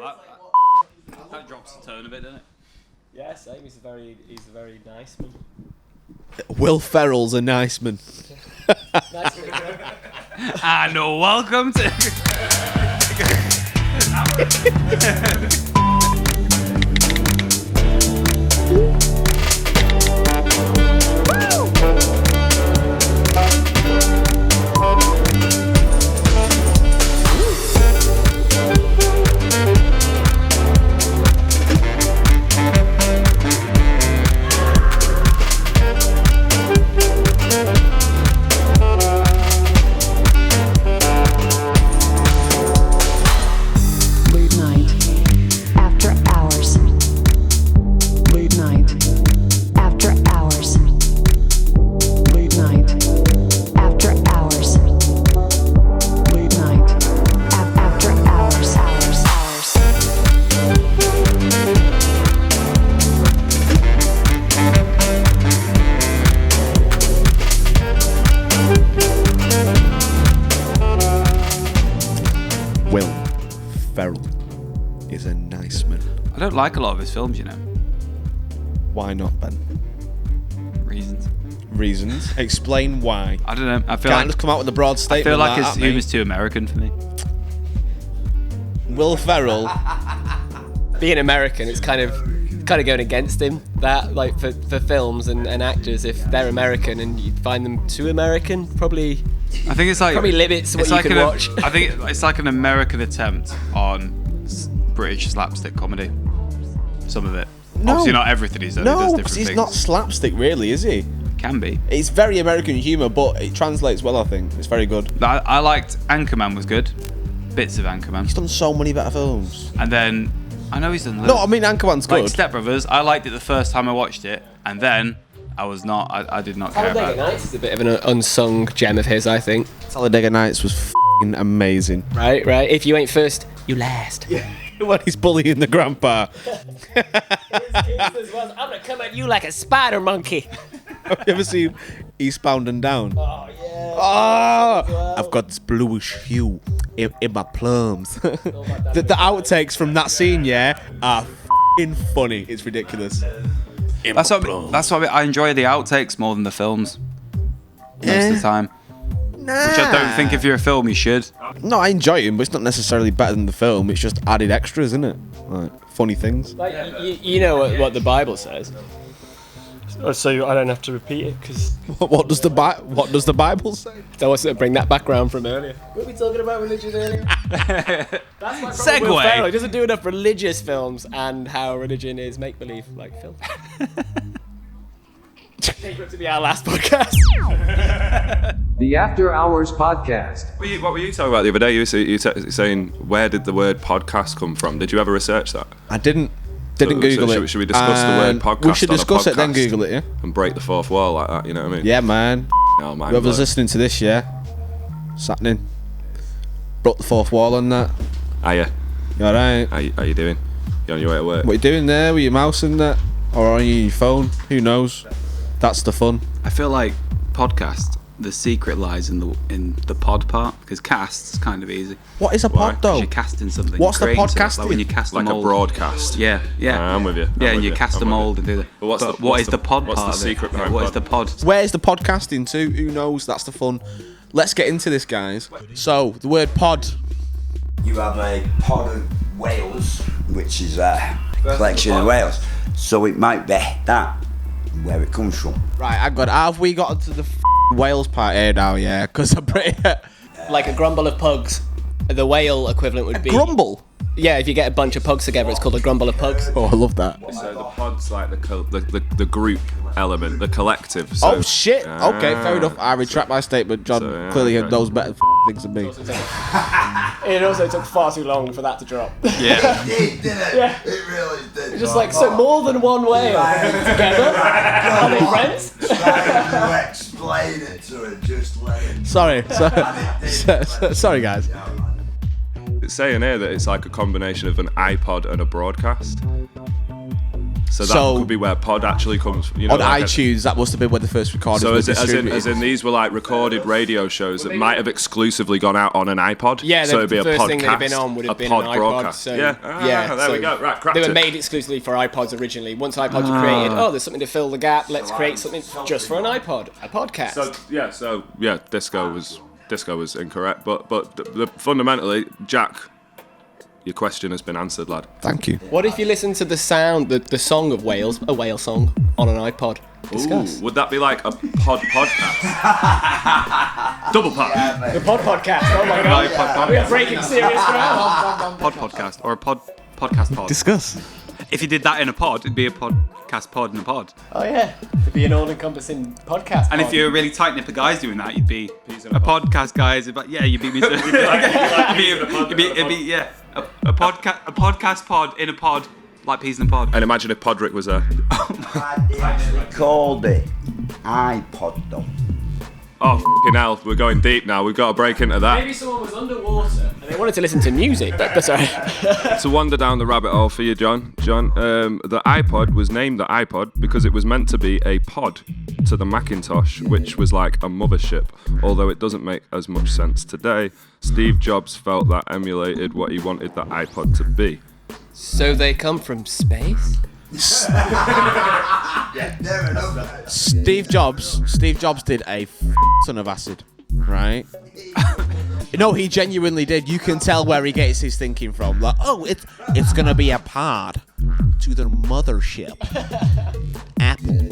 That drops the tone a bit, doesn't it? Yeah, same. He's a very nice man. Will Ferrell's a nice man. Nice man. And welcome to... I don't like a lot of his films, you know. Why not, Ben? Reasons. Explain why. I don't know. I feel Can't just come out with a broad statement. I feel like his humour's too American for me. Will Ferrell. Being American, it's kind of going against him. That like for films and actors, if they're American and you find them too American, probably. I think it's like probably limits what you can watch. I think it's like an American attempt on British slapstick comedy. Some of it. No. Obviously not everything he's done. No, he does because different he's things. not slapstick, really, is he? Can be. It's very American humour, but it translates well, I think. It's very good. I liked Anchorman was good. Bits of Anchorman. He's done so many better films. And then, I know he's done loads. No, I mean, Anchorman's good. Like Step Brothers, I liked it the first time I watched it, and then I was not, I did not care about Talladega it. Nights is a bit of an unsung gem of his, I think. Talladega Nights was f***ing amazing. Right. If you ain't first, you last. Yeah. When he's bullying the grandpa. I'm gonna come at you like a spider monkey. Have you ever seen Eastbound and Down? Oh yeah. Oh, I've got this bluish hue in my plums. the outtakes from that scene, yeah, are f***ing funny. It's ridiculous. That's what I enjoy the outtakes more than the films. Most of the time. Nah. Which I don't think if you're a film you should. No, I enjoy him, but it's not necessarily better than the film. It's just added extras, isn't it? Like funny things. Like you know what the Bible says. So I don't have to repeat it because. What does the Bible say? I was going to bring that background from earlier. Were we talking about religion earlier? That's my problem. Segue. Will Ferrell. He doesn't do enough religious films and how religion is make believe like film. Take it to be our last podcast. The After Hours Podcast. What were you talking about the other day? You were saying, where did the word podcast come from? Did you ever research that? I didn't Google it. Should we discuss the word podcast? We should discuss it, then Google it, yeah? And break the fourth wall like that, you know what I mean? Yeah, man. Oh, man. Whoever's listening to this, yeah? What's happening? Broke the fourth wall on that. Are you? You alright? How you doing? You on your way to work? What you doing there with your mouse and that? Or on your phone? Who knows? That's the fun. I feel like podcast, the secret lies in the pod part, because cast's kind of easy. What is a pod, though? You're casting something. What's the podcasting? Like when you cast like a broadcast. Yeah. I'm with you. Yeah, and you cast a mold and do that. But what is the pod part? What's the secret behind What is pod? the pod? Where's the podcasting to? Who knows? That's the fun. Let's get into this, guys. So, the word pod. You have a pod of whales, which is a collection of whales. So it might be that, where it comes from. Right, have we got to the Wales part here now, yeah? Because I'm pretty... Like a grumble of pugs. The whale equivalent would be... Grumble? Yeah, if you get a bunch of pugs together, it's called a grumble of pugs. Oh, I love that. So the pod's like the group element, the collective. So, Oh, shit. Okay, fair enough. I retract my statement. John clearly knows better things than me. It also took far too long for that to drop. Yeah. It did, didn't it? Yeah. It really did. Just like, so more than one whale together? Are they friends? Trying to explain it to her, just let it. Sorry, guys. It's saying here that it's like a combination of an iPod and a broadcast. So that could be where pod actually comes from. You know, on iTunes, that must have been when the first recordings so were as in these were like recorded radio shows that might have exclusively gone out on an iPod. Yeah, so it'd be the a first podcast, thing they'd have been on would have been pod an iPod. broadcast. So, There we go. Right, cracked They were it. made exclusively for iPods originally. Once iPods were created, there's something to fill the gap. Let's create something just for an iPod, a podcast. Disco was incorrect, but fundamentally, Jack, your question has been answered, lad. Thank you. What if you listen to the sound, the song of Wales, a whale song, on an iPod? Discuss. Ooh, would that be like a podcast? Double pod. The pod podcast. Oh my god. We are breaking serious ground. Podcast or a podcast pod. Discuss. If you did that in a pod, it'd be a podcast pod in a pod. Oh yeah. It'd be an all-encompassing podcast. And if you're a really tight knit of guys doing that, you'd be a podcast guys. Yeah, you beat me to. It'd be a podcast pod in a pod, like peas in a pod. And imagine if Podrick was there. They actually called it iPod though. Oh, f***ing hell, we're going deep now. We've got to break into that. Maybe someone was underwater and they wanted to listen to music, but that's alright. To wander down the rabbit hole for you, John, the iPod was named the iPod because it was meant to be a pod to the Macintosh, which was like a mothership. Although it doesn't make as much sense today, Steve Jobs felt that emulated what he wanted the iPod to be. So they come from space? Steve Jobs did a ton of acid, right? No, he genuinely did. You can tell where he gets his thinking from. Like, it's gonna be a pod to the mothership. Apple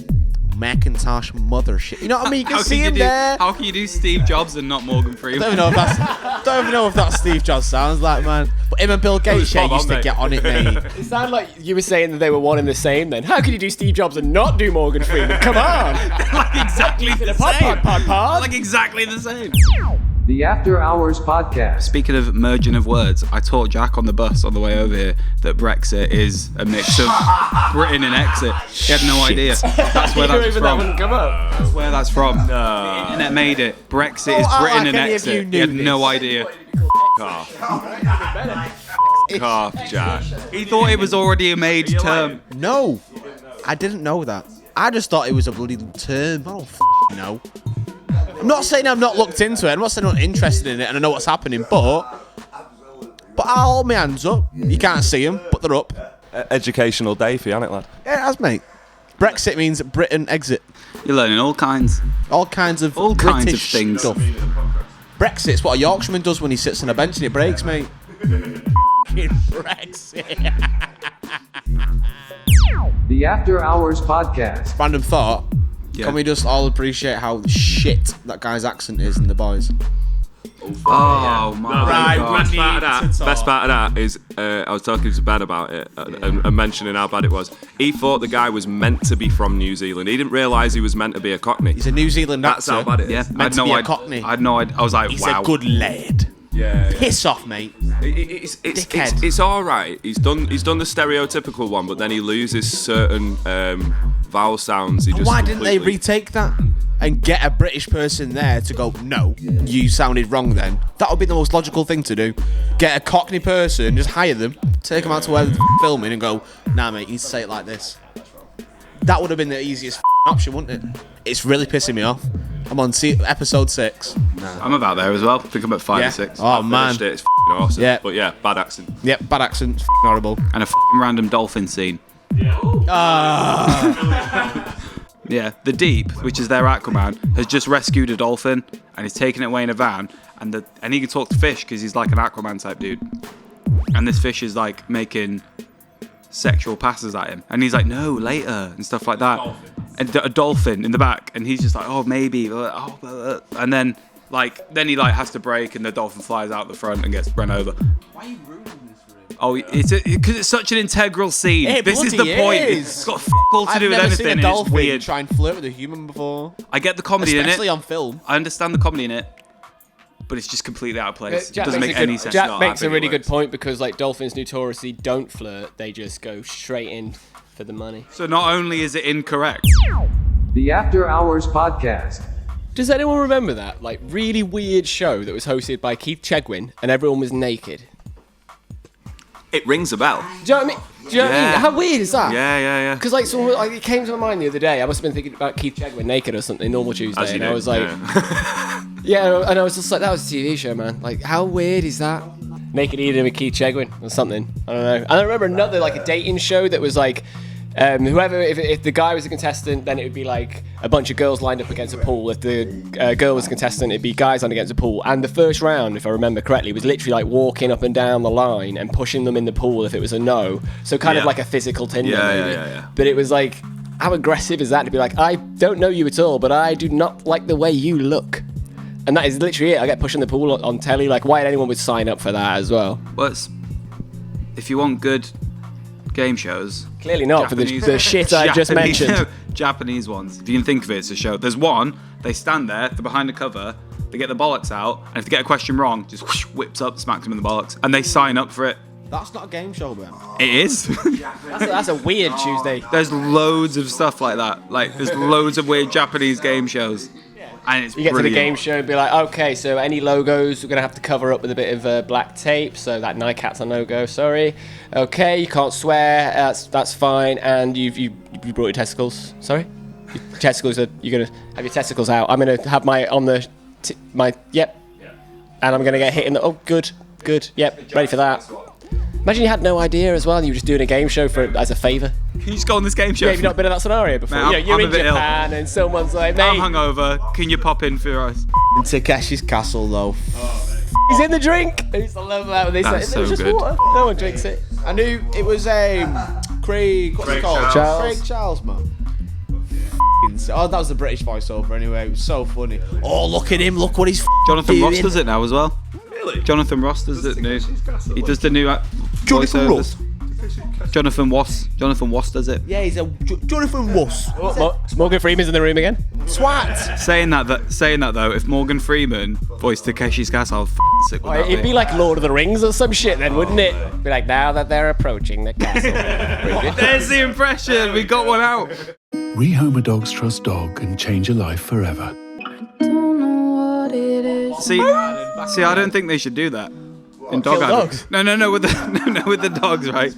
Macintosh mothership. You know what I mean? You can see him there. How can you do Steve Jobs and not Morgan Freeman? Don't even know if that's Steve Jobs sounds like, man. But him and Bill Gates used to get on it, mate. It sounded like you were saying that they were one and the same then. How could you do Steve Jobs and not do Morgan Freeman? Come on! Like exactly the same. Pod. Like exactly the same. The After Hours Podcast. Speaking of merging of words, I taught Jack on the bus on the way over here that Brexit is a mix of Britain and exit. He had no idea. That's where that's from. That wouldn't come up. That's where that's from. The internet made it. Brexit is Britain and exit. He had no idea. Cough, Jack. He thought it was already a made term. No, I didn't know that. I just thought it was a bloody term. I don't know. I'm not saying I've not looked into it. I'm not saying I'm not interested in it and I know what's happening, but I'll hold my hands up. You can't see them, but they're up. Educational day for you, ain't it, lad? Yeah, it has, mate. Brexit means Britain exit. You're learning all kinds of British things. Stuff. Brexit's what a Yorkshireman does when he sits on a bench and it breaks, mate. Brexit. The After Hours Podcast. Random thought. Yeah. Can we just all appreciate how shit that guy's accent is in The Boys? Oh my God. Best part of that is I was talking to Ben about it and mentioning how bad it was. He thought the guy was meant to be from New Zealand. He didn't realise he was meant to be a Cockney. He's a New Zealand That's actor. how bad it is. Yeah, Meant to be a Cockney. I had no idea. I was like, He's wow. a good lad. Yeah. Piss off, mate. It's all right. He's done the stereotypical one, but then he loses certain vowel sounds. Why didn't they retake that and get a British person there to go, no, you sounded wrong then? That would be the most logical thing to do. Get a Cockney person, just hire them, take them out to where they're filming and go, nah, mate, you need to say it like this. That would have been the easiest option, wouldn't it? It's really pissing me off. I'm on episode 6. I'm about there as well. I think I'm at 5 Yeah. or 6. Oh, man. It's awesome. Yeah. But yeah, bad accent. Yep, bad accent. Horrible. And a random dolphin scene. Yeah, the Deep, which is their Aquaman, has just rescued a dolphin and he's taking it away in a van. And he can talk to fish because he's like an Aquaman type dude. And this fish is like making sexual passes at him. And he's like, no, later, and stuff like that. And a dolphin in the back. And he's just like, oh, maybe. And then he has to brake and the dolphin flies out the front and gets run over. Why are you ruining this for him? Oh, because it's such an integral scene. This is the point. It's got all to do with anything. I've never seen a and it's dolphin weird. try and flirt with a human before. I get the comedy in it. Especially on film. I understand the comedy in it, but it's just completely out of place. It Jack doesn't make any sense. Jack makes a really good point because like dolphins notoriously don't flirt; they just go straight in for the money. So not only is it incorrect, The After Hours Podcast. Does anyone remember that like really weird show that was hosted by Keith Chegwin and everyone was naked? It rings a bell. Do you know what I mean? Do you know what I mean? How weird is that? Yeah. Because like, it came to my mind the other day. I must have been thinking about Keith Chegwin naked or something, Normal Tuesday, As you and do, I was like, yeah, and I was just like, that was a TV show, man. Like, how weird is that? Naked Eating with Keith Chegwin or something. I don't know. And I remember another like a dating show that was like, whoever, if the guy was a contestant, then it would be like a bunch of girls lined up against a pool. If the girl was a contestant, it'd be guys lined against a pool. And the first round, if I remember correctly, was literally like walking up and down the line and pushing them in the pool if it was a no. So kind of like a physical Tinder maybe. Yeah. But it was like, how aggressive is that to be like, I don't know you at all, but I do not like the way you look. And that is literally it. I get pushed in the pool on telly. Like, why anyone would sign up for that as well? Well, if you want good game shows, Clearly not for the shit I just mentioned. Japanese ones. If you can think of it, it's a show. There's one, they stand there, they're behind the cover, they get the bollocks out, and if they get a question wrong, just whoosh, whips up, smacks them in the bollocks, and they sign up for it. That's not a game show, Ben. It is. That's a weird Tuesday. There's loads of stuff like that. Like, there's loads of weird Japanese game shows. And it's You get brilliant. to the game show and be like, okay, so any logos we're going to have to cover up with a bit of black tape, so that Nike Cat's a no-go, sorry. Okay, you can't swear, that's fine, and you brought your testicles, sorry? Your testicles, you're going to have your testicles out. I'm going to have my yep. And I'm going to get hit in the, oh, good, yep, ready for that. Imagine you had no idea as well, and you were just doing a game show as a favour. Can you just go on this game show? Yeah, have you not been in that scenario before? Man, You're I'm in a bit Japan, and someone's like, I'm mate, hungover. Can you pop in for us? In Takeshi's Castle, though. he's in the drink. I used to love that when they That's say, it was so just good. water. No one drinks it. I knew it was Craig. What's it called? Charles. Craig Charles, man. Oh, that was the British voiceover anyway. It was so funny. Oh, look at him. Look what he's Jonathan doing. Ross does it now as well. Really? Jonathan Ross does it new. He does the new Jonathan voiceovers. Jonathan Wass does it. Yeah, he's a Jonathan Wuss. Morgan Freeman's in the room again. Swat. Saying that though, if Morgan Freeman voiced Takeshi's Castle, I'll f***ing sick with that It'd bit. be like Lord of the Rings or some shit then, wouldn't it? Be like, now that they're approaching the castle. There's the impression. We got one out. Rehome Dogs Trust Dog and change your life forever. See, I don't think they should do that. In dog kill adverts. dogs? No, with the dogs, right?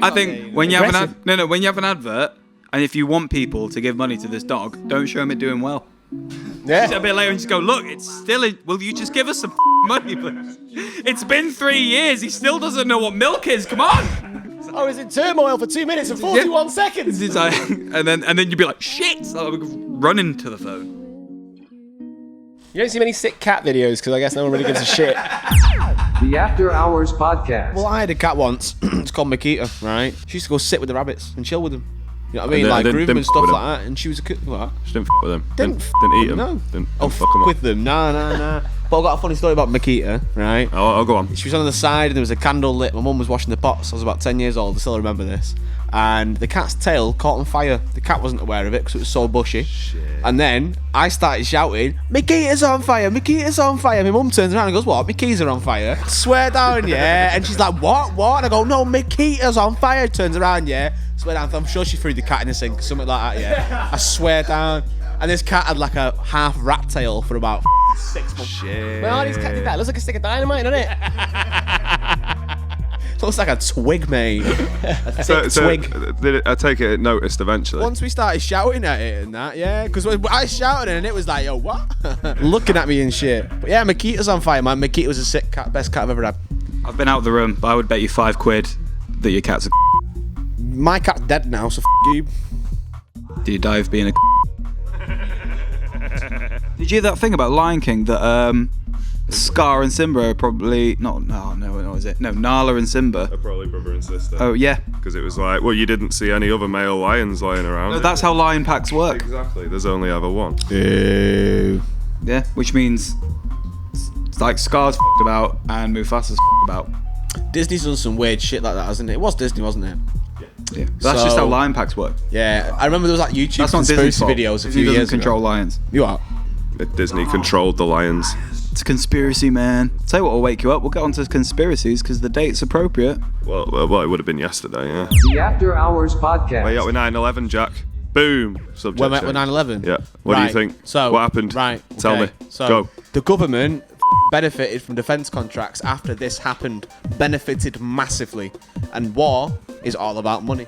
I think when you have when you have an advert, and if you want people to give money to this dog, don't show them it doing well. Yeah. A bit later and just go, look, it's still in. Will you just give us some money, please? It's been 3 years. He still doesn't know what milk is. Come on. I was in turmoil for 2 minutes and 41 seconds. It's like, and then you'd be like, shit. So I'm running to the phone. You don't see many sick cat videos because I guess no one really gives a shit. The After Hours Podcast. Well, I had a cat once. It's called Makita, right? She used to go sit with the rabbits and chill with them. You know what I mean? And Like didn't- groove them and didn't stuff with like that. And she was a what? Just didn't f with them. Didn't Didn't eat them. No. Didn't Oh, fuck them up. with them. Nah. But I got a funny story about Makita, right? I'll go on. She was on the side and there was a candle lit. My mum was washing the pots. I was about 10 years old. I still remember this. And the cat's tail caught on fire. The cat wasn't aware of it because it was so bushy. Shit. And then I started shouting, Makita's on fire, Makita's on fire. My mum turns around and goes, what? My keys are on fire. Swear down, yeah. And she's like, what? And I go, no, Makita's on fire. Turns around, yeah. Swear down. I'm sure she threw the cat in the sink, something like that, yeah. I swear down. And this cat had like a half rat tail for about 6 months. Shit. Well, this cat did that. Looks like a stick of dynamite, doesn't it? Looks like a twig, mate. A thick twig. Did it, I take it noticed eventually. Once we started shouting at it and that, yeah, because I shouted and it was like, yo, what? Looking at me and shit. But yeah, Makita's on fire, man. Makita was a sick cat, best cat I've ever had. I've been out of the room, but I would bet you £5 that your cat's a. My cat's dead now, so you. Do you die of being a? Did you hear that thing about Lion King that Scar and Simba are probably no, is it? No, Nala and Simba. They're probably brother and sister. Oh yeah. Because it was like, well, you didn't see any other male lions lying around. No, that's how lion packs work. Exactly. There's only ever one. Yeah, which means it's like Scar's f***ed about and Mufasa's f***ed about. Disney's done some weird shit like that, hasn't it? It was Disney, wasn't it? Yeah. But that's just how lion packs work. Yeah, I remember there was like YouTube That's not conspiracy Disney's fault. videos a Disney few doesn't years control ago. lions. You are? Disney controlled the lions. It's a conspiracy, man. Tell you what will wake you up. We'll get onto conspiracies because the date's appropriate. Well, it would have been yesterday, yeah. The After Hours Podcast. Where you at with 9/11, Jack? Boom. Subject We're met change. with 9/11. Yeah. What do you Right, think? So what happened? Right. Tell okay. me. So Go. the government benefited from defence contracts after this happened. Benefited massively. And war is all about money.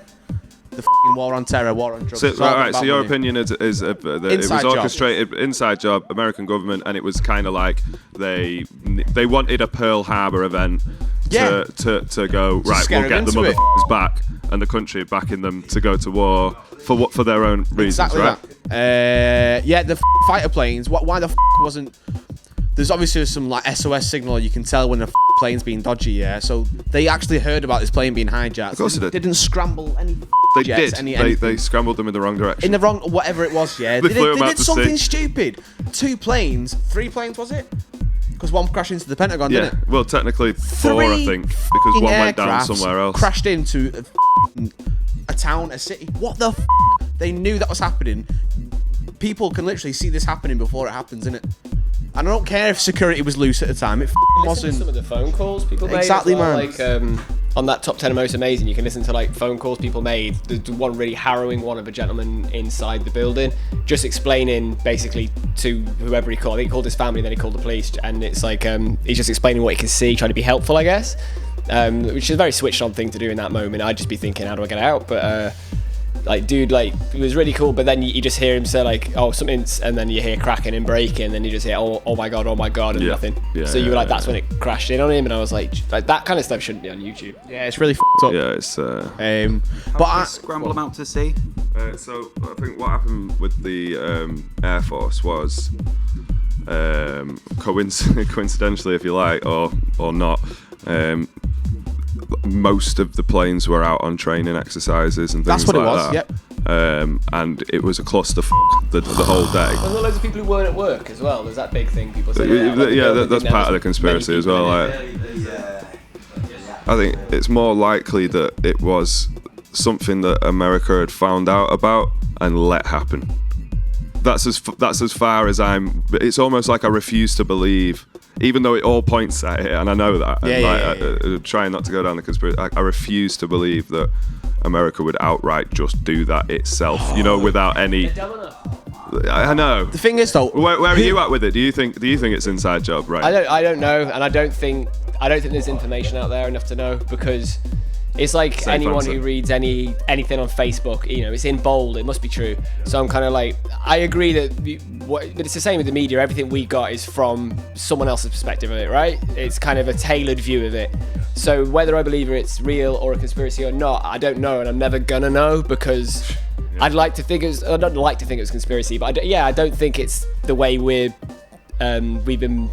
The f***ing war on terror, war on drugs. So, it's all right, about so your money. opinion is that it was Inside job. orchestrated, inside job, American government, and it was kind of like they wanted a Pearl Harbor event Yeah. to go, right, scare we'll them get the into it. motherfuckers back, and the country backing them to go to war for their own reasons, Exactly right? that. Yeah, the fighter planes. Why the wasn't? There's obviously some like SOS signal. You can tell when the plane's being dodgy. Yeah, so they actually heard about this plane being hijacked. Of course they did. They didn't scramble any. They jets, did. They scrambled them in the wrong direction. in the wrong whatever it was. Yeah, They they flew did, them they out did to something sea. stupid. 2 planes, 3 planes was it? Because one crashed into the Pentagon, yeah, didn't it? well, technically 4, I think, because one went down somewhere else. Crashed into a town, a city. What the? They knew that was happening. People can literally see this happening before it happens, innit? And I don't care if security was loose at the time. It Listen to some wasn't. of the phone calls people made. Exactly, as well. man. Like on that top 10 of most amazing, you can listen to like phone calls people made. The one really harrowing one of a gentleman inside the building, just explaining basically to whoever he called. I think he called his family, then he called the police, and it's like he's just explaining what he can see, trying to be helpful, I guess. Which is a very switched on thing to do in that moment. I'd just be thinking, how do I get out? But like, dude, like, it was really cool, but then you just hear him say, like, oh, something's, and then you hear cracking and breaking, and then you just hear, oh my god, and Yeah. nothing. Yeah, So you were yeah, like, yeah, that's when it crashed in on him, and I was like that kind of stuff shouldn't be on YouTube. Yeah, it's really f***ed up. Yeah, it's. But I, Scramble them out to sea. So I think what happened with the Air Force was, coincidentally, if you like, or not, most of the planes were out on training exercises and things That's what it like was, that. yep. And it was a clusterfuck the whole day. There's loads of people who weren't at work as well. There's that big thing people say. That's part of the conspiracy as well. Like, I think it's more likely that it was something that America had found out about and let happen. That's as far as I'm. It's almost like I refuse to believe, even though it all points at it, and I know that. Trying not to go down the conspiracy. I refuse to believe that America would outright just do that itself. You know, without any. I know. the thing is, though, Where are you at with it? Do you think it's inside job? Right. I don't know, and I don't think there's information out there enough to know, because it's like Same anyone answer. who reads anything on Facebook, you know, it's in bold, it must be true. So I'm kind of like, I agree that but it's the same with the media. Everything we got is from someone else's perspective of it, right? It's kind of a tailored view of it. So whether I believe it's real or a conspiracy or not, I don't know, and I'm never gonna know, because I'd like to think I don't like to think it's conspiracy, but I don't think it's the way we've been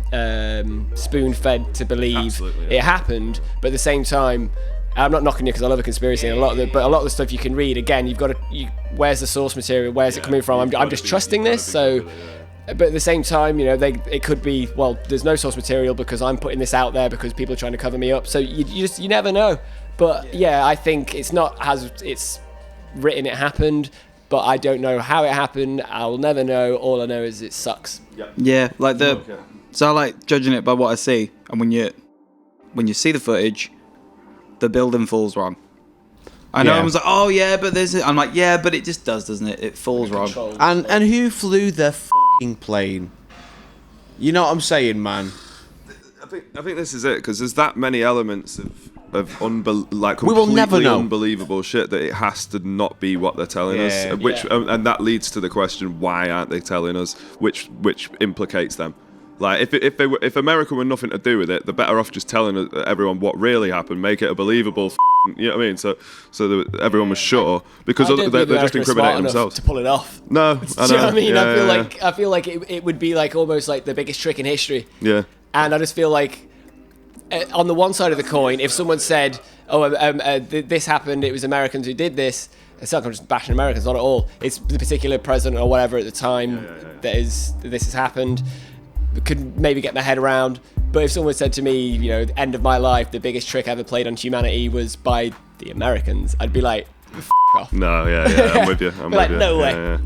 spoon-fed to believe Absolutely, yeah. it happened. But at the same time, I'm not knocking you because I love a conspiracy, and but a lot of the stuff you can read, again, you've got to. Where's the source material? Where's it coming from? I'm just trusting this. So, but at the same time, you know, it could be, well, there's no source material because I'm putting this out there because people are trying to cover me up. So you never know. But yeah, I think it's not as it's written. It happened, but I don't know how it happened. I'll never know. All I know is it sucks. Yeah, like so I like judging it by what I see, and when you see the footage, the building falls wrong. I know everyone's like, oh yeah, but I'm like, yeah, but it just doesn't it? It falls wrong. and who flew the f***ing plane? You know what I'm saying, man? I think this is it, because there's that many elements of like We will never completely know. unbelievable shit that it has to not be what they're telling us, and that leads to the question, why aren't they telling us, which implicates them. Like, if America were nothing to do with it, they're better off just telling everyone what really happened, make it a believable you know what I mean, so that everyone was sure, because I don't they're think just America is smart incriminating enough themselves. to pull it off. No, I know. Do you know what I mean? Yeah, I feel like it would be like almost like the biggest trick in history. yeah. And I just feel like on the one side of the coin, if someone said, this happened, it was Americans who did this, it's not, I'm just bashing Americans, not at all. It's the particular president or whatever at the time that this has happened. Could maybe get my head around. But if someone said to me, you know, the end of my life, the biggest trick I ever played on humanity was by the Americans, I'd be like, F off. No, yeah, I'm with you. I'm Like, with you. no way. Yeah.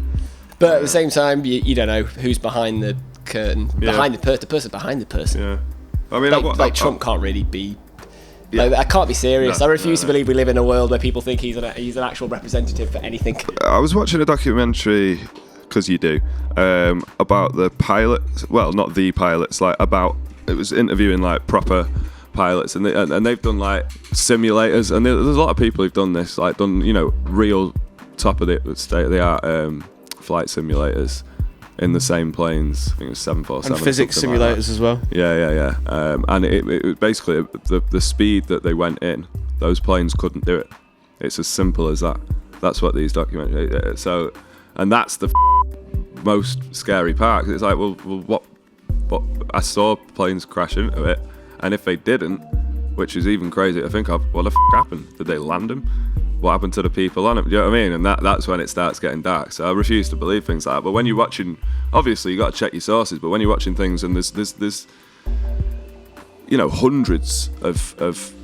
But at the same time, you don't know who's behind the curtain, behind the person behind the person. Yeah. I mean, Trump can't really be. Like, I can't be serious. No, I refuse to believe we live in a world where people think he's an actual representative for anything. I was watching a documentary, because you do, about the pilots. Well, not the pilots, like about it was interviewing like proper pilots, and they've done like simulators, and there's a lot of people who've done this, like done real top of the state of the art flight simulators in the same planes. I think it was 747 and physics simulators as well. Yeah. And it basically the speed that they went in, those planes couldn't do it. It's as simple as that. That's what these documentaries. So, and that's the most scary part. 'Cause it's like, well, what? But I saw planes crash into it, and if they didn't, which is even crazy to think of, what the happened? Did they land them? What happened to the people on it? Do you know what I mean? And that's when it starts getting dark. So I refuse to believe things like that. But when you're watching, obviously you got to check your sources. But when you're watching things, and there's hundreds of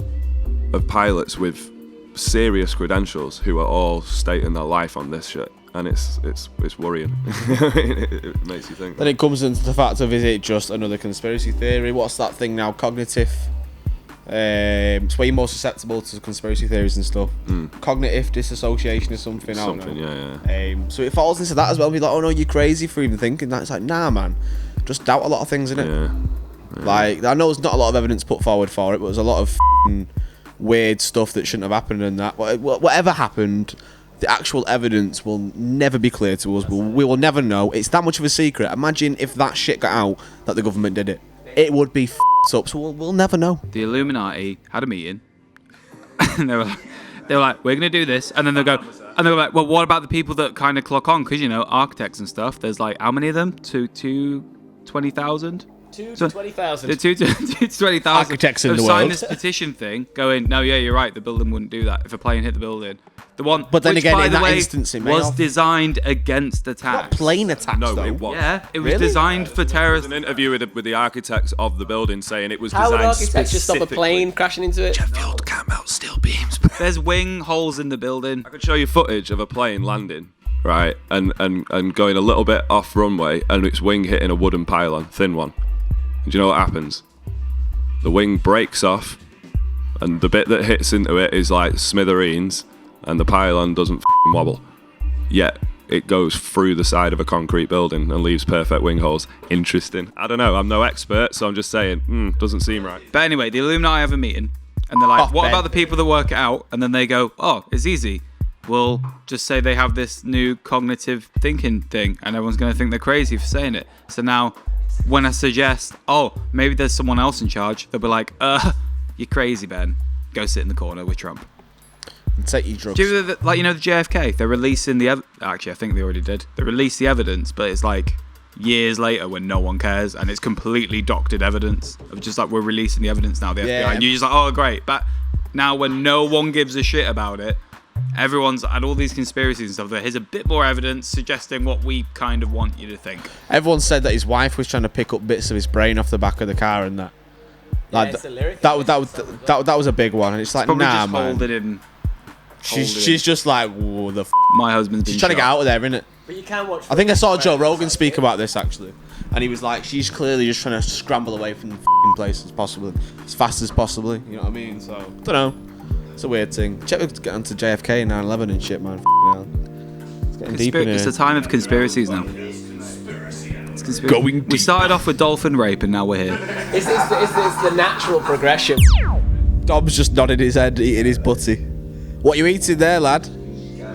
pilots with serious credentials who are all stating their life on this shit, and it's worrying. It makes you think. Then it comes into the fact of, is it just another conspiracy theory? What's that thing now? Cognitive. It's way more susceptible to conspiracy theories and stuff. Cognitive disassociation or something. Something, yeah. So it falls into that as well. Be like, oh no, you're crazy for even thinking that. It's like, nah, man. Just doubt a lot of things, innit? Yeah. Like, I know there's not a lot of evidence put forward for it, but there's a lot of weird stuff that shouldn't have happened, and that whatever happened, the actual evidence will never be clear to us. We will never know. It's that much of a secret. Imagine if that shit got out that the government did it. It would be up. So we'll never know. The Illuminati had a meeting, and they were like, we're gonna do this, and then they go like, well, what about the people that kind of clock on? Because architects and stuff. There's like how many of them? 20,000. 2 to 20,000. 2 to 20,000 architects in the world signed this petition thing, going, no, yeah, you're right. The building wouldn't do that if a plane hit the building. The one, but then which, again, by in the that way, instance, it was designed against attacks. Not plane attacks, No, though. it was. Yeah, it was Really? designed for terrorists. An interview with the architects of the building saying it was How would designed architects just stop a specifically- plane crashing into it? Fuel can't melt steel beams. There's wing holes in the building. I could show you footage of a plane landing, right, and going a little bit off runway, and its wing hitting a wooden pylon, thin one. And do you know what happens? The wing breaks off, and the bit that hits into it is like smithereens, and the pylon doesn't wobble. Yet it goes through the side of a concrete building and leaves perfect wing holes. Interesting. I don't know. I'm no expert, so I'm just saying, doesn't seem right. But anyway, the Illuminati have a meeting, and they're like, Oh, what Ben. about the people that work it out? And then they go, oh, it's easy. We'll just say they have this new cognitive thinking thing, and everyone's going to think they're crazy for saying it. So now, when I suggest, oh, maybe there's someone else in charge, they'll be like, you're crazy, Ben. Go sit in the corner with Trump. Take your drugs. Do you know the JFK? They're releasing the actually, I think they already did. They released the evidence, but it's like years later when no one cares, and it's completely doctored evidence of just like, we're releasing the evidence now, the FBI, and you're just like, oh, great. But now when no one gives a shit about it, everyone's had all these conspiracies and stuff. Here's a bit more evidence suggesting what we kind of want you to think. Everyone said that his wife was trying to pick up bits of his brain off the back of the car, and that. Like it's a lyric. that was a big one, and it's like, Probably nah, just man. hold it in. She's just like, whoa, the. My husband's been She's trying to get shot. out of there, innit? But you can watch. I think I saw Joe Rogan speak about this actually, and he was like, she's clearly just trying to scramble away from the f***ing place as possible, as fast as possibly. You know what I mean? So don't know. It's a weird thing. Check get onto JFK and 9/11 and shit, man. Hell. It's getting deep in It's here. a time of conspiracies now. It's conspiracy. We started off with dolphin rape, and now we're here. It's the natural progression. Dom's just nodding his head, eating his butty. What you eating there, lad?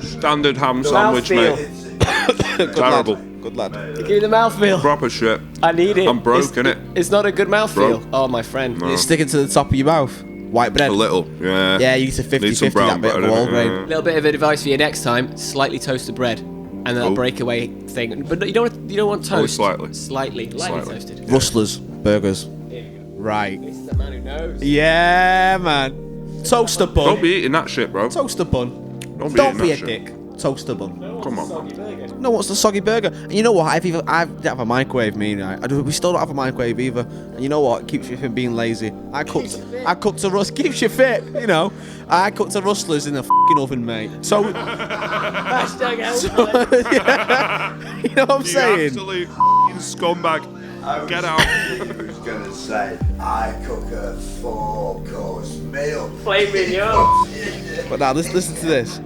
Standard ham sandwich, Mouthfeel. mate. Terrible. Good lad. Give me the mouthfeel. Proper shit. I need it. I'm broke, innit? It's not a good mouthfeel. Broke. Oh, my friend. No. It's sticking to the top of your mouth. White bread. A little, yeah. Yeah, you need to Need some 50-50 brown that bit of butter, whole innit? grain. A little bit of advice for you next time: slightly toasted bread, and then a Oh. breakaway thing. But you don't want toast. slightly. Lightly toasted. Rustlers, burgers. Right. This is a man who knows. Yeah, man. Toaster bun. Don't be eating that shit, bro. Toaster bun. Don't Don't eating be that a shit. dick. Toaster bun. Come on. No, what's the soggy burger? And you know what? I didn't have a microwave, me. We still don't have a microwave either. And you know what? It keeps you from being lazy. I cooked a rust. Keeps you fit, you know. I cooked a rustlers in the f***ing oven, mate. So, Hashtag yeah. You know what I'm saying? Absolute scumbag. Get out. I was going to say, I cook a 4-course meal. Flame mignon. But now, listen to this.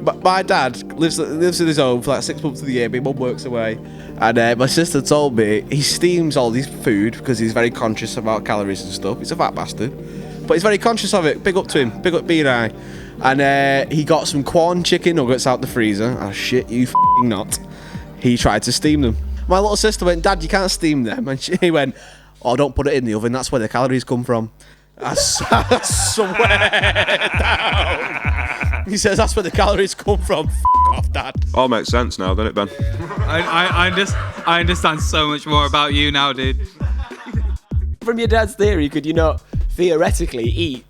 But my dad lives in his home for like 6 months of the year. My mum works away, and my sister told me he steams all his food because he's very conscious about calories and stuff. He's a fat bastard, but he's very conscious of it. Big up to him. Big up B and I. And he got some Quorn chicken nuggets out the freezer. Oh shit, you f***ing not. He tried to steam them. My little sister went, Dad, you can't steam them. And he went, oh, don't put it in the oven. That's where the calories come from. I swear down. He says that's where the calories come from. F*** off, Dad. All makes sense now, doesn't it, Ben? I understand so much more about you now, dude. From your dad's theory, could you not theoretically eat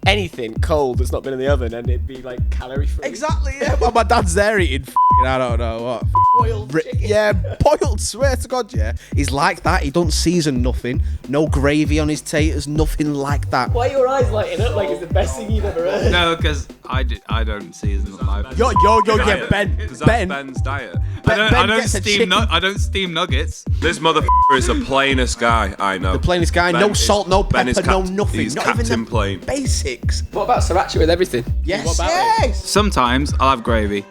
anything cold that's not been in the oven and it'd be like calorie free? Exactly, yeah. Well, my dad's there eating I don't know what. Boiled chicken. Yeah, boiled, swear to God, yeah. He's like that. He don't season nothing. No gravy on his taters, nothing like that. Why are your eyes lighting up like it's the best thing you've ever heard? No, because I don't season live. Yo, yeah, Ben. Because that's Ben. Ben's diet. I don't gets a steam. chicken. I don't steam nuggets. This motherfucker is the plainest guy I know. The plainest guy, Ben no is- salt, no Ben pepper, is no Cap- nothing. He's Not Captain even the Plain. basics. What about sriracha with everything? Yes, What about yes. Sometimes I'll have gravy.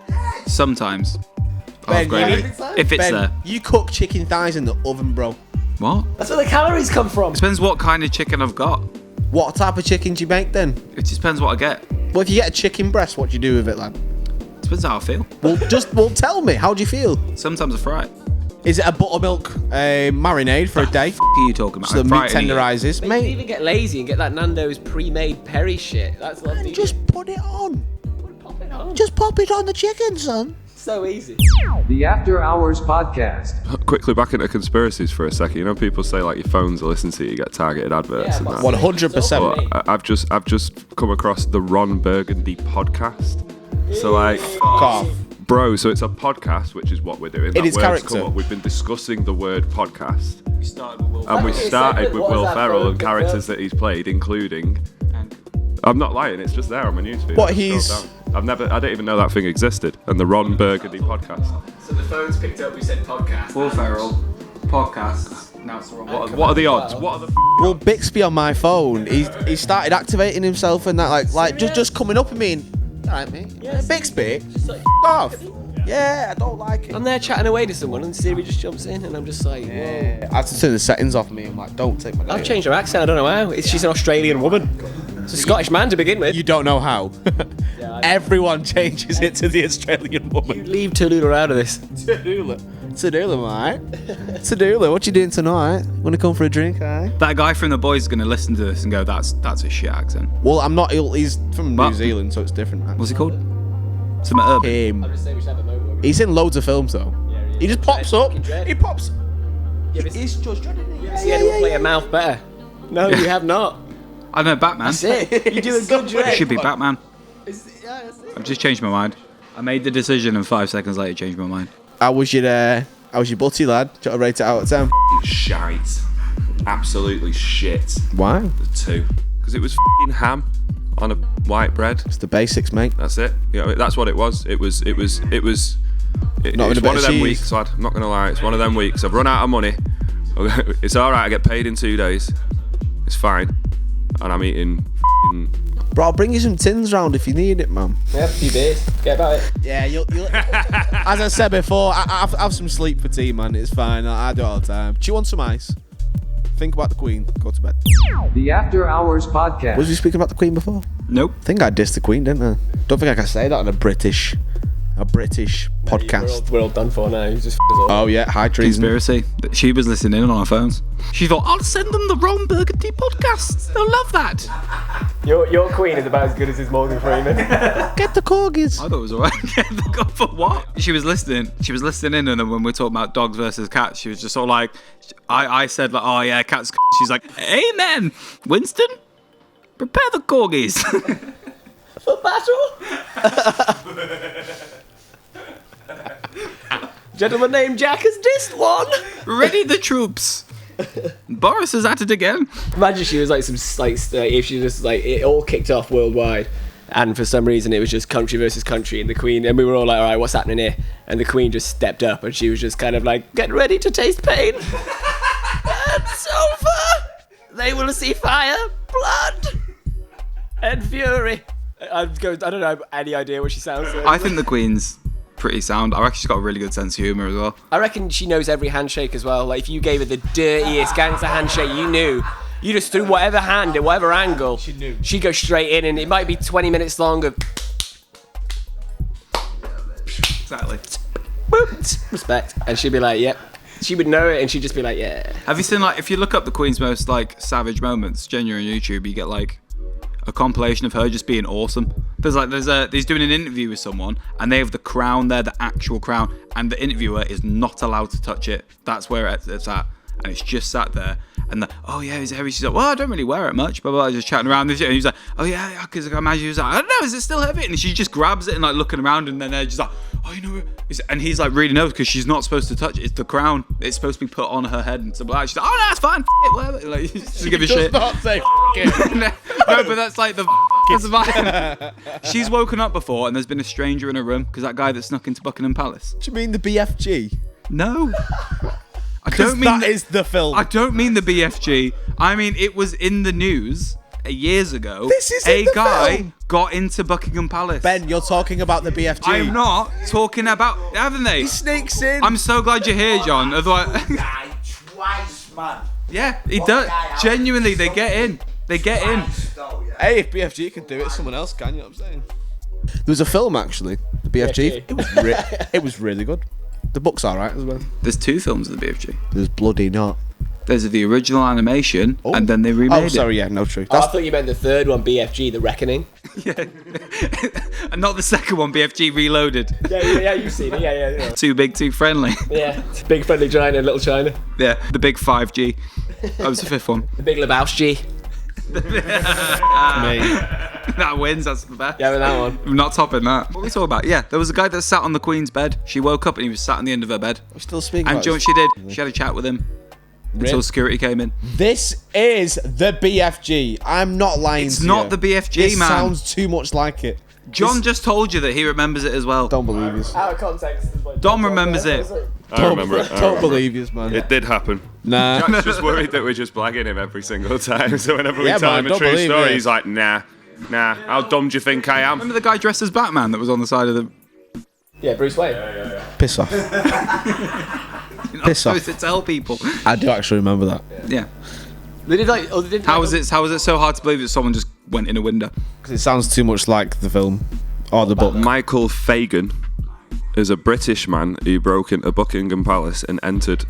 Sometimes I'll have Ben, gravy. yeah. If it's Ben, there. you cook chicken thighs in the oven, bro. What? That's where the calories come from. Depends what kind of chicken I've got. What type of chicken do you make then? It just depends what I get. Well, if you get a chicken breast, what do you do with it, lad? Depends how I feel. Well, tell me. How do you feel? Sometimes I fry it. Is it a buttermilk marinade for a day? What are you talking about? So the I fry meat it and eat it. tenderizes, But you mate. can even get lazy and get that Nando's pre-made peri shit. That's lovely. Just put it on. pop it on. Just pop it on the chicken, son. So easy. The After Hours Podcast. Quickly back into conspiracies for a second. You know, people say like your phones will listen to you, get targeted adverts Yeah, and but that. 100%. Well, I've just come across the Ron Burgundy podcast. So like, Cough. bro, so it's a podcast, which is what we're doing. That is word's character. come up. We've been discussing the word podcast, We started with Will and we Okay, started segment, with what is Will that Ferrell for? and characters that he's played, including. I'm not lying. It's just there on my newsfeed. What, I just he's- scrolled down. I didn't even know that thing existed. And the Ron Burgundy podcast. So the phone's picked up. We said podcast. Will Ferrell podcasts. Now it's the wrong one. What are the odds? What are the? Well, Bixby on my phone, he started activating himself and that, like just coming up and being, alright, mate. Bixby, f off. Yeah, I don't like it. I'm there chatting away to someone and Siri just jumps in and I'm just like, whoa. I have to turn the settings off me. I'm like, don't take my name. I've changed her accent. I don't know how. She's an Australian woman. It's a Scottish man to begin with. You don't know how. Yeah, Everyone changes it to the Australian woman. leave Tallulah out of this. Tallulah, mate. Tallulah, what you doing tonight? Wanna come for a drink, eh? That guy from The Boys is going to listen to this and go, that's a shit accent. Well, I'm not. He's from New What? Zealand, so it's different. What's he called? Something urban. Him. just saying we should have a moment. He's in loads of films though. yeah. He just pops up. Dread. He pops. Yeah, but He's Judge Dredd, isn't he? you ever see anyone play a mouth better? No, you have not. I know Batman. That's it. You do a good It Dread. should be Batman. I've just changed my mind. I made the decision and 5 seconds later changed my mind. How was your butty, lad? Do you want to rate it out of 10? Shite. Absolutely shit. Why? The 2. Because it was f***ing ham on a white bread. It's the basics, mate. That's it. You know, that's what it was. It was Not it's with a bit one of of them cheese. weeks, lad. I'm not going to lie. It's one of them weeks. I've run out of money. It's all right. I get paid in 2 days. It's fine. And I'm eating f***ing... Bro, I'll bring you some tins round if you need it, man. Yeah, a few beers. Get about it. Yeah, you'll as I said before, I have some sleep for tea, man. It's fine. I do it all the time. Do you want some ice? Think about the Queen. Go to bed. The After Hours Podcast. Was we speaking about the Queen before? Nope. I think I dissed the Queen, didn't I? Don't think I can say that on a British podcast. We're all done for now. You just f*** us all. Oh yeah, high treason. Conspiracy. She was listening in on her phones. She thought, I'll send them the Ron Burgundy podcast. They'll love that. Your queen is about as good as his Morgan Freeman. Get the corgis. I thought it was alright. For what? She was listening in, and then when we're talking about dogs versus cats, she was just sort of like, I said like, oh yeah, cats. She's like, amen, Winston. Prepare the corgis. For battle. Gentleman named Jack has dissed one. Ready the troops. Boris is at it again. Imagine she was like if she just like it all kicked off worldwide, and for some reason it was just country versus country, and the Queen, and we were all like, all right, what's happening here? And the Queen just stepped up, and she was just kind of like, get ready to taste pain. It's over. They will see fire, blood, and fury. I don't know any idea what she sounds like. I think the Queen's pretty sound. I reckon she's got a really good sense of humour as well. I reckon she knows every handshake as well. Like if you gave her the dirtiest gangster handshake, you knew. You just threw whatever hand at whatever angle. She knew. She'd go straight in, and it might be 20 minutes long of Exactly. respect, and she'd be like, "Yep." She would know it, and she'd just be like, "Yeah." Have you seen, like, if you look up the Queen's most, like, savage moments, genuine on YouTube, you get, like, a compilation of her just being awesome. He's doing an interview with someone, and they have the crown there, the actual crown, and the interviewer is not allowed to touch it. That's where it's at. And it's just sat there. And oh yeah, is it heavy? She's like, well, I don't really wear it much, blah, blah, just chatting around. And he's like, oh yeah, because I imagine he was like, I don't know, is it still heavy? And she just grabs it and like looking around, and then they're just like, oh, you know, and he's like really nervous because she's not supposed to touch it. It's the crown. It's supposed to be put on her head and stuff like that. She's like, oh no, it's fine, it, whatever. Like, just give a shit. Not say it. No, but that's like that's the vibe. She's woken up before, and there's been a stranger in her room because that guy that snuck into Buckingham Palace. Do you mean the BFG? No. I Because don't mean that is the film. I don't mean the BFG. I mean it was in the news years ago. This is a in the guy film. got into Buckingham Palace. Ben, you're talking about the BFG. I'm not talking about, haven't they? He sneaks in. I'm so glad you're here, John. Otherwise, Guy twice, man. yeah, he does. Genuinely, they get in. They get in. Hey, if BFG can do it, someone else can. You know what I'm saying? There was a film actually, the BFG. It was really good. The book's alright as well. There's 2 films of the BFG. There's bloody not. There's the original animation, and then they remade Oh, sorry, yeah, no, true. I thought you meant the third one, BFG, The Reckoning. it. And not the second one, BFG Reloaded. Yeah, you've seen it. Yeah. Too big, too friendly. Yeah, big friendly China, little China. Yeah, the big 5G. That was the 5th one. The Big Lebowski. That wins, that's the best. Yeah, with that one. I'm not topping that. What are we talking about? Yeah, there was a guy that sat on the Queen's bed. She woke up and he was sat on the end of her bed. We're still speaking And about do you know what she did? She had a chat with him until security came in. This is the BFG. I'm not lying It's to not you. the BFG, This man. sounds too much like it. John just told you that he remembers it as well. Don't believe you. Out of context. Dom remembers it. I remember it. Don't believe you, man. It did happen. Nah. Jack's just worried that we're just blagging him every single time. So whenever we Yeah, tell man, him a don't true believe story, it. he's like, nah. How dumb do you think I am? Remember the guy dressed as Batman that was on the side of the... Yeah, Bruce Wayne. Piss off. Piss off. supposed to tell people. I do actually remember that. Yeah. They did like. How is it so hard to believe that someone just went in a window? Because it sounds too much like the film or the book. Michael Fagan is a British man who broke into Buckingham Palace and entered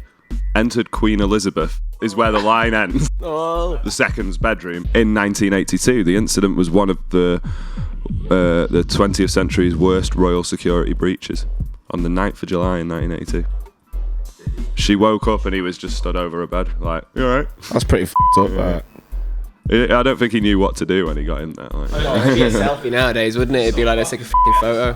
Queen Elizabeth, is where the line ends. Oh. The second's bedroom in 1982. The incident was one of the 20th century's worst royal security breaches on the 9th of July in 1982. She woke up and he was just stood over her bed, like, you alright? That's pretty f***ed up. Right? I don't think he knew what to do when he got in there. Like, It'd be a selfie nowadays, wouldn't it? It'd be like, let's take a f***ing photo.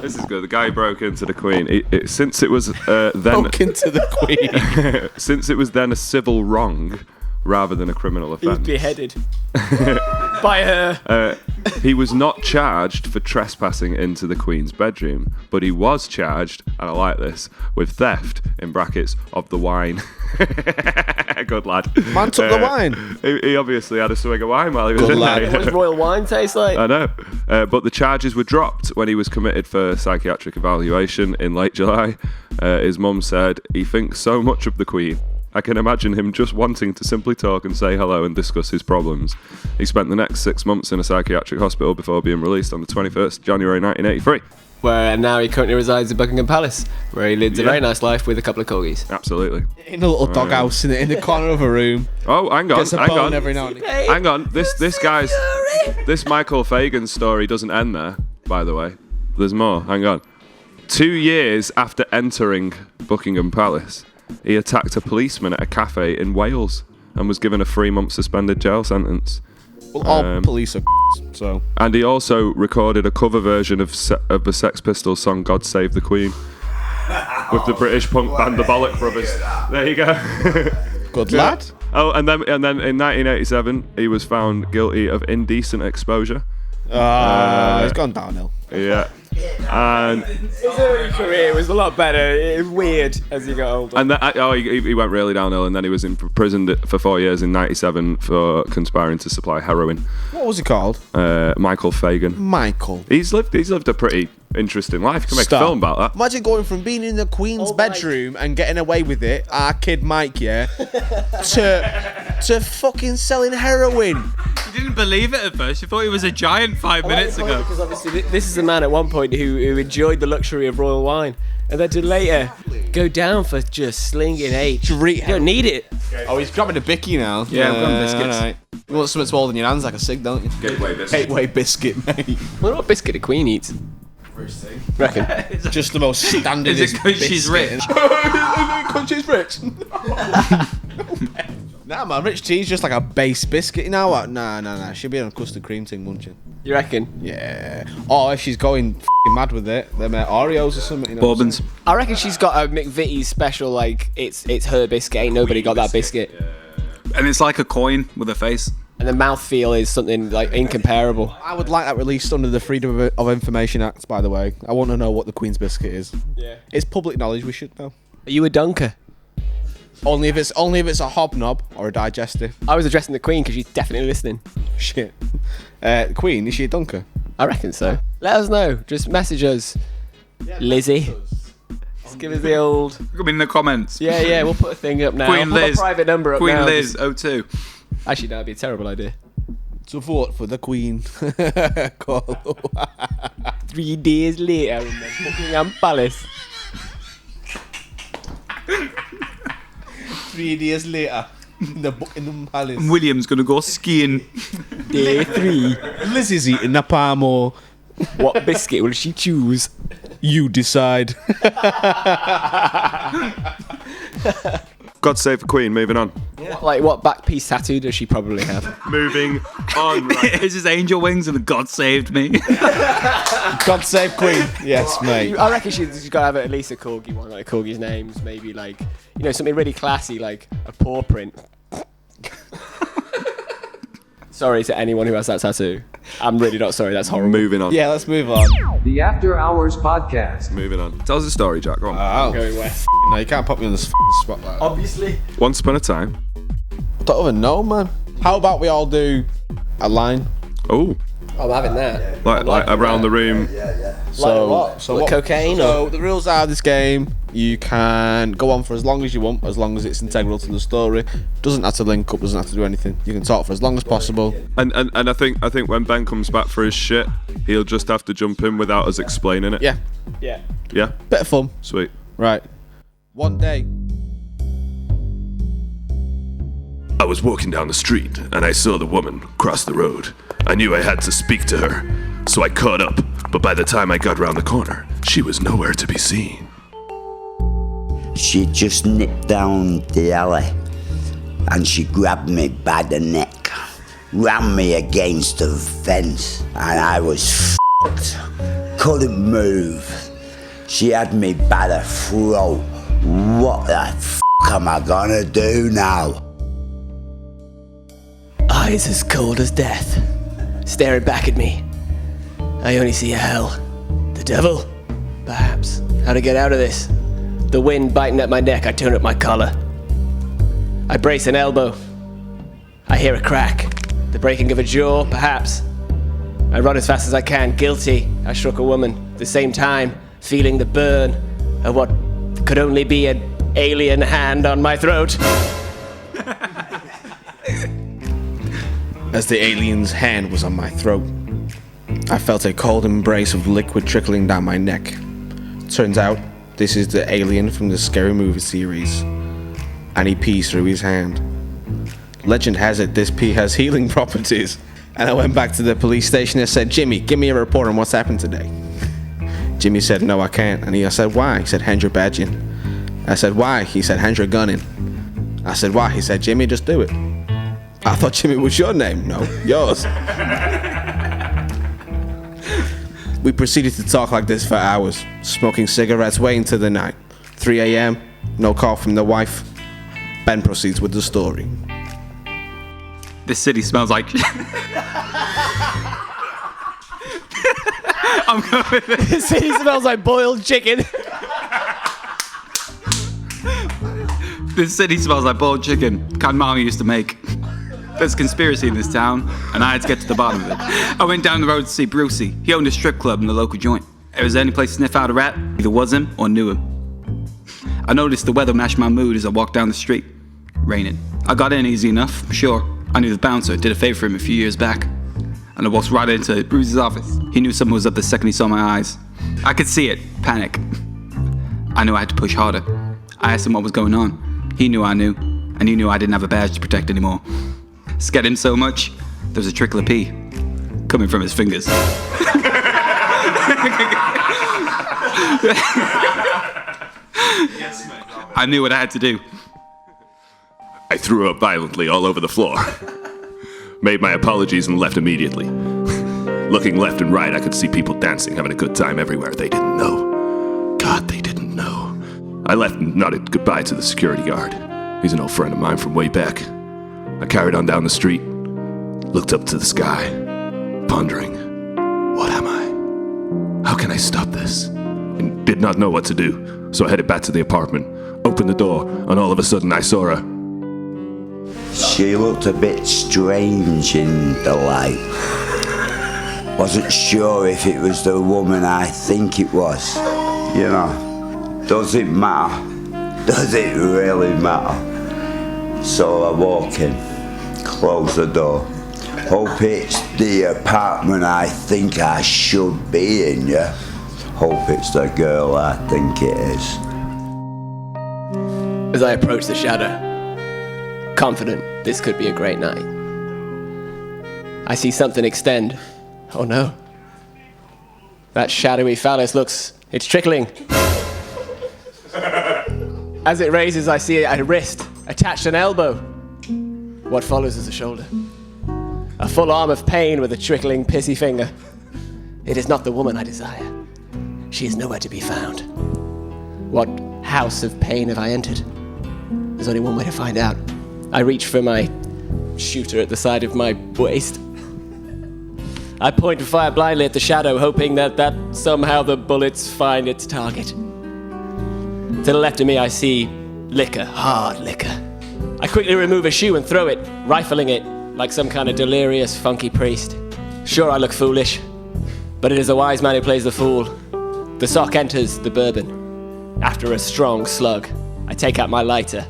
this is good. The guy broke into the Queen. Since it was then Broke into the Queen. since it was then a civil wrong rather than a criminal He was offence. beheaded by her. He was not charged for trespassing into the Queen's bedroom, but he was charged, and I like this, with theft, in brackets, of the wine. Good lad. Man took the wine. He obviously had a swig of wine while he was Good in lad. there. What does royal wine taste like? I know. But the charges were dropped when he was committed for psychiatric evaluation in late July. His mum said, he thinks so much of the Queen. I can imagine him just wanting to simply talk and say hello and discuss his problems. He spent the next 6 months in a psychiatric hospital before being released on the 21st January 1983. Where now he currently resides in Buckingham Palace, where he lives a very nice life with a couple of corgis. Absolutely. In a little doghouse in the corner of a room. Oh, hang on, Gets a hang bone on. every now and again. Hang on. This Michael Fagan story doesn't end there, by the way. There's more. Hang on. 2 years after entering Buckingham Palace, he attacked a policeman at a cafe in Wales and was given a 3-month suspended jail sentence. Well, all police are so. And he also recorded a cover version of the Sex Pistols song "God Save the Queen" with the British punk band the Bollock Brothers. There you go. Good lad. Oh, and then in 1987, he was found guilty of indecent exposure. He's gone downhill. Yeah. And His early career was a lot better. It was weird as he got older. And he went really downhill, and then he was imprisoned for 4 years in '97 for conspiring to supply heroin. What was he called? Michael Fagan. Michael. He's lived a pretty interesting life. You can make a film about that. Imagine going from being in the Queen's bedroom and getting away with it, our kid Mike, yeah, to fucking selling heroin. You didn't believe it at first. You thought he was a giant 5 minutes ago. Because obviously this is a man at one point who enjoyed the luxury of royal wine, and then to later go down for just slinging H. You don't need it. Oh, he's grabbing a bicky now. Yeah, I'm grabbing biscuits. Right. You want something to hold in your hands like a cig, don't you? Gateway biscuit, mate. Well, what biscuit the Queen eats? Reckon. Just the most standard. Is it because she's rich? Because she's rich. Nah, man, rich tea's just like a base biscuit. You know what? Nah. She'll be on a custard cream thing, won't she? You reckon? Yeah. Or if she's going f***ing mad with it, them Oreos or something. You know Bourbons. I reckon she's got a McVitie's special, like, it's her biscuit. Ain't nobody got that biscuit. And it's like a coin with a face. And the mouthfeel is something, like, incomparable. I would like that released under the Freedom of Information Act, by the way. I want to know what the Queen's biscuit is. Yeah. It's public knowledge, we should know. Are you a dunker? Only if it's a hobnob or a digestive. I was addressing the Queen because she's definitely listening. Shit. Queen, is she a dunker? I reckon so. Let us know. Just message us. Lizzie. Just give us the old... Come in the comments. Yeah, we'll put a thing up now. Queen We'll put Liz. a private number up Queen now. Liz 02. Actually, that would be a terrible idea. To vote for the Queen. Call. 3 days later in the Buckingham Palace. 3 days later in the Buckingham Palace. William's gonna go skiing. Day 3. Liz is eating a Parmo. What biscuit will she choose? You decide. God save the Queen. Moving on. What back piece tattoo does she probably have? Moving on. Right. It's his angel wings and the God saved me. God save Queen. Yes, mate. I reckon she's got to have at least a corgi one, like corgi's names, maybe like, something really classy, like a paw print. Sorry to anyone who has that tattoo. I'm really not sorry, that's horrible. Moving on. Yeah, let's move on. The After Hours Podcast. Moving on. Tell us a story, Jack. Go on. Oh, Going west. no, you can't put me on this spot like that. Obviously. Once upon a time. Don't even know, man. How about we all do a line? Oh. I'm having that. Like around the room. Like cocaine? So the rules are this game. You can go on for as long as you want, as long as it's integral to the story. Doesn't have to link up. Doesn't have to do anything. You can talk for as long as possible. And I think when Ben comes back for his shit, he'll just have to jump in without us explaining it. Yeah. Yeah. Yeah. Bit of fun. Sweet. Right. One day. I was walking down the street and I saw the woman cross the road. I knew I had to speak to her, so I caught up. But by the time I got round the corner, she was nowhere to be seen. She just nipped down the alley and she grabbed me by the neck, ran me against the fence, and I was f***ed. Couldn't move. She had me by the throat. What the f*** am I gonna do now? Eyes as cold as death, staring back at me. I only see a hell. The devil? Perhaps. How to get out of this? The wind biting at my neck, I turn up my collar. I brace an elbow. I hear a crack. The breaking of a jaw, perhaps. I run as fast as I can, guilty. I struck a woman. At the same time, feeling the burn of what could only be an alien hand on my throat. As the alien's hand was on my throat, I felt a cold embrace of liquid trickling down my neck. Turns out, this is the alien from the Scary Movie series, and he pees through his hand. Legend has it this pee has healing properties, and I went back to the police station and said, Jimmy, give me a report on what's happened today. Jimmy said, no, I can't. And I said, why? He said, hand your badge in. I said, why? He said, hand your gun in. I said, why? He said, Jimmy, just do it. I thought Jimmy was your name. No, yours. We proceeded to talk like this for hours, smoking cigarettes way into the night. 3 a.m., no call from the wife. Ben proceeds with the story. This city smells like I'm going with it. The city smells like boiled chicken. This city smells like boiled chicken. Kind Mama used to make. There's a conspiracy in this town, and I had to get to the bottom of it. I went down the road to see Brucey. He owned a strip club in the local joint. If there was any place to sniff out a rat, either was him or knew him. I noticed the weather matched my mood as I walked down the street. Raining. I got in easy enough, sure. I knew the bouncer did a favor for him a few years back. And I walked right into Bruce's office. He knew something was up the second he saw my eyes. I could see it. Panic. I knew I had to push harder. I asked him what was going on. He knew I knew. And he knew I didn't have a badge to protect anymore. Scared him so much, there was a trickle of pee coming from his fingers. I knew what I had to do. I threw up violently all over the floor. Made my apologies and left immediately. Looking left and right, I could see people dancing, having a good time everywhere. They didn't know. God, they didn't know. I left and nodded goodbye to the security guard. He's an old friend of mine from way back. I carried on down the street, looked up to the sky, pondering, what am I? How can I stop this? And did not know what to do, so I headed back to the apartment, opened the door, and all of a sudden I saw her. She looked a bit strange in the light. Wasn't sure if it was the woman I think it was. You know, does it matter? Does it really matter? So I walk in, close the door. Hope it's the apartment I think I should be in, yeah? Hope it's the girl I think it is. As I approach the shadow, confident this could be a great night, I see something extend. Oh no. That shadowy phallus it's trickling. As it raises, I see a wrist attached to an elbow. What follows is a shoulder. A full arm of pain with a trickling pissy finger. It is not the woman I desire. She is nowhere to be found. What house of pain have I entered? There's only one way to find out. I reach for my shooter at the side of my waist. I point and fire blindly at the shadow, hoping that somehow the bullets find its target. To the left of me, I see liquor, hard liquor. I quickly remove a shoe and throw it, rifling it like some kind of delirious, funky priest. Sure, I look foolish, but it is a wise man who plays the fool. The sock enters the bourbon. After a strong slug, I take out my lighter.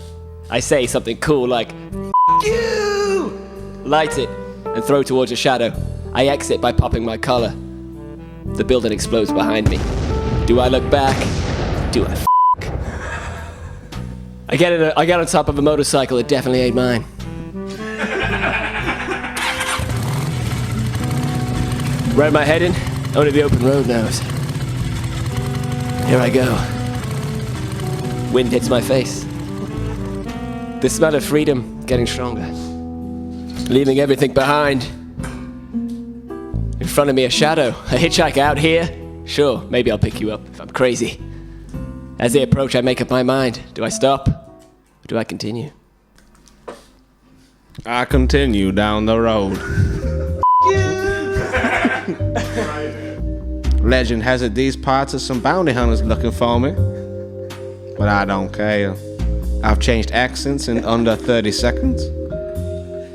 I say something cool like, "F*** you!" Light it and throw towards a shadow. I exit by popping my collar. The building explodes behind me. Do I look back? Do I f***? I get on top of a motorcycle. It definitely ain't mine. Where am I heading? Only the open road knows. Here I go. Wind hits my face. The smell of freedom getting stronger. Leaving everything behind. In front of me, a shadow. A hitchhiker out here? Sure, maybe I'll pick you up if I'm crazy. As they approach, I make up my mind. Do I stop? Or do I continue? I continue down the road. Legend has it these parts are some bounty hunters looking for me. But I don't care. I've changed accents in under 30 seconds.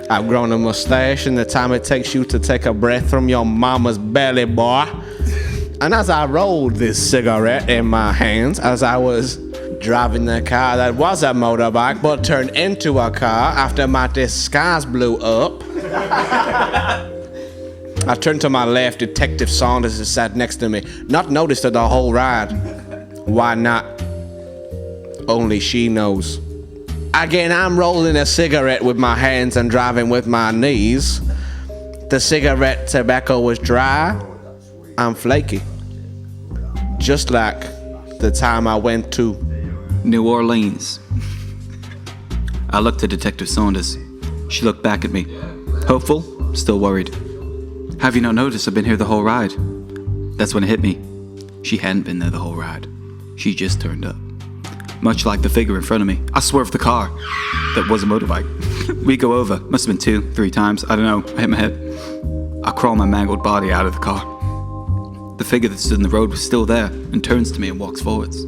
I've grown a mustache in the time it takes you to take a breath from your mama's belly, boy. And as I rolled this cigarette in my hands, as I was driving the car that was a motorbike but turned into a car after my disguise blew up, I turned to my left. Detective Saunders is sat next to me, not noticed her the whole ride. Why not? Only she knows. Again, I'm rolling a cigarette with my hands and driving with my knees. The cigarette tobacco was dry and flaky. Just like the time I went to New Orleans. I looked at Detective Saunders. She looked back at me. Hopeful, still worried. Have you not noticed I've been here the whole ride? That's when it hit me. She hadn't been there the whole ride. She just turned up. Much like the figure in front of me, I swerved the car. That was a motorbike. We go over. Must have been 2-3 times. I don't know. I hit my head. I crawl my mangled body out of the car. The figure that stood in the road was still there and turns to me and walks forwards.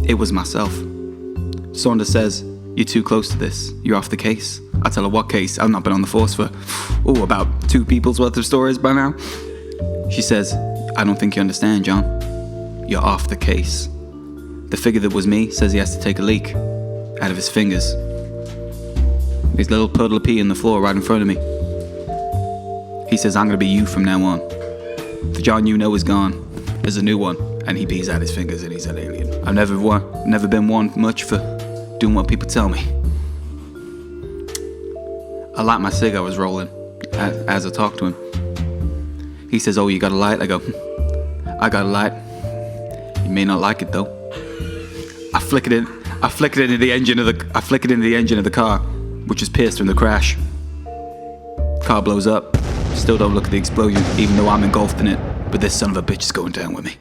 It was myself. Saunders says, "You're too close to this. You're off the case." I tell her, "What case? I've not been on the force for, about 2 people's worth of stories by now." She says, "I don't think you understand, John. You're off the case." The figure that was me says he has to take a leak out of his fingers. There's a little puddle of pee in the floor right in front of me. He says, "I'm gonna be you from now on. The John you know is gone. There's a new one," and he pees out his fingers and he's an alien. I've never been one much for doing what people tell me. I light my cig I was rolling as I talk to him. He says, "Oh, you got a light?" I go, "I got a light. You may not like it though." I flick it into the engine of the car, which is pierced from the crash. Car blows up. Still don't look at the explosion, even though I'm engulfed in it. But this son of a bitch is going down with me.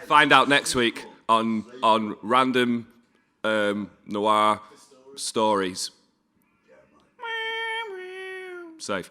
Find out next week on random noir stories. Safe.